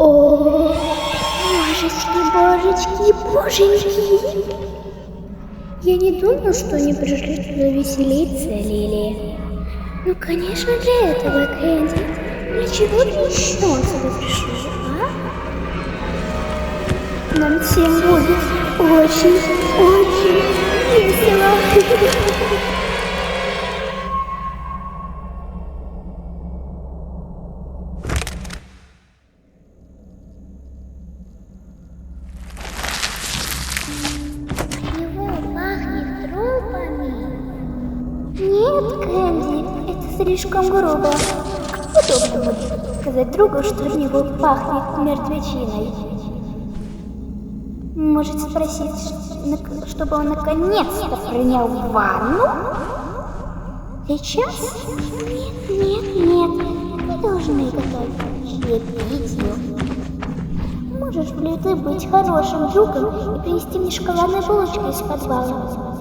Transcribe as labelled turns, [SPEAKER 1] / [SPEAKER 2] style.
[SPEAKER 1] О, божечки, боженьки. Я не думал, что они пришли туда веселиться, Лили. Ну, конечно, для этого, Кэнди. Для чего же еще он сюда пришел, а? Нам всем будет очень весело. Нет, Кэнди, это слишком грубо. Как удобно будет сказать другу, что от него пахнет мертвечиной. Может спросить, чтобы он наконец-то принял ванну? Сейчас? Нет. Мы должны готовить чаепитие. Можешь ли ты быть хорошим другом и принести мне шоколадную булочку из подвала?